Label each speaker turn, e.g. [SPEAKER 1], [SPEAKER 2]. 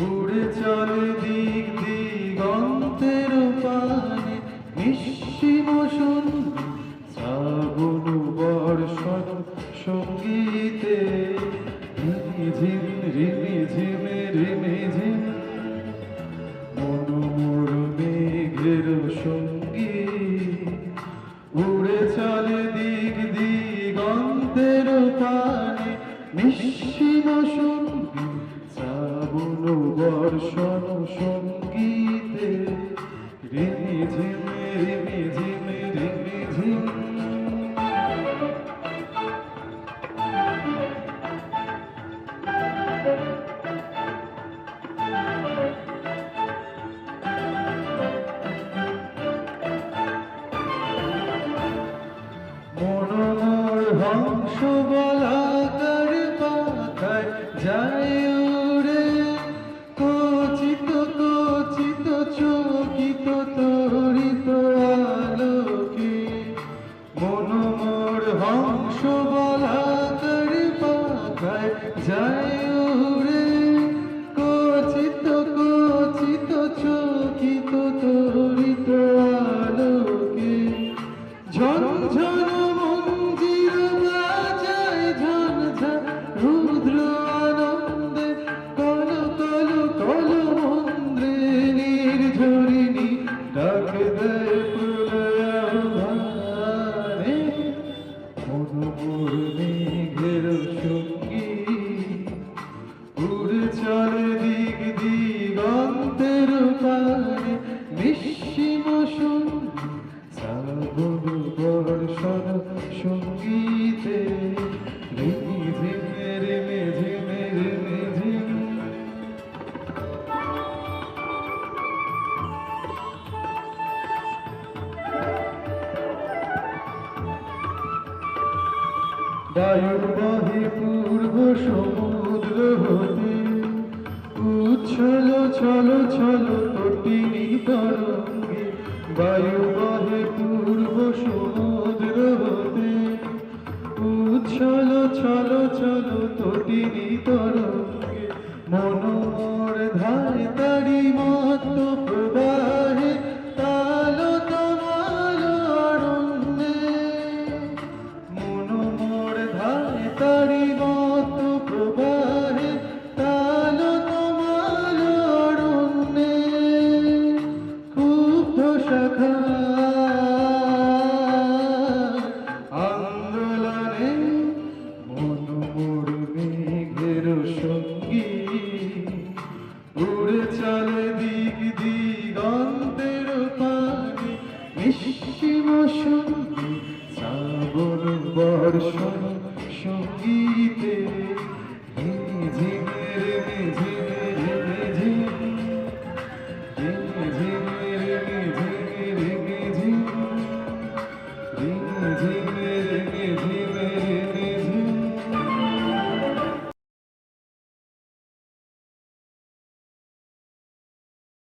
[SPEAKER 1] উড়ে চলে দিক দিগন্তের পানে নিঃসীম শ্রাবণ বর্ষণ সঙ্গীতে রিমিঝিম রিমিঝিম রিমিঝিম মনোমোর মেঘের সঙ্গী উড়ে চলে দিক দিগন্তের পানে নিঃসীম শ্রাবণ বর্ষণ সঙ্গীতে রিমিঝিম রিমিঝিম রিমিঝিম মনোমোর হংস বলাকার পাখায় যায় উড়ে কচিত কচিত চকিত তরিত আলোকে মনোমোর হংস বলাকার পাখায় যায় উড়ে কচিত কচিত চকিত তরিত আলোকে ঝনঝন মঞ্জির বাজায় ঝনঝা রুদ্র আনন্দে কল কল কল মন্দ্রে নির্ঝরিণী ডাক দেয় প্রলয়াভানে মনোমোর মেঘের সঙ্গী উড়ে চলে দিক দিগন্তের পানে নিঃসীম শ্রাবণ বর্ষণ সঙ্গীতে রিমিঝিম রিমিঝিম রিমিঝিম বায়ু বহে পূর্ব সমুদ্র হতে উচ্ছল ছল ছল তটিনী তরঙ্গে বায়ু বহে পূর্ব সমুদ্র হতে উচ্ছল ছল ছল তটিনী তরঙ্গে মনোমোর ধায় তারি মত প্রবাহে তাল তমাল অরণ্যে মনোমোর ধায় তারি মত প্রবাহে তাল তমাল অরণ্যে ক্ষুব্ধ শাখা আন্দোলনে মনোমোর মেঘের সঙ্গী উড়ে চলে দিক দিগন্তের পানে নিঃসীম শ্রাবণ বর্ষণ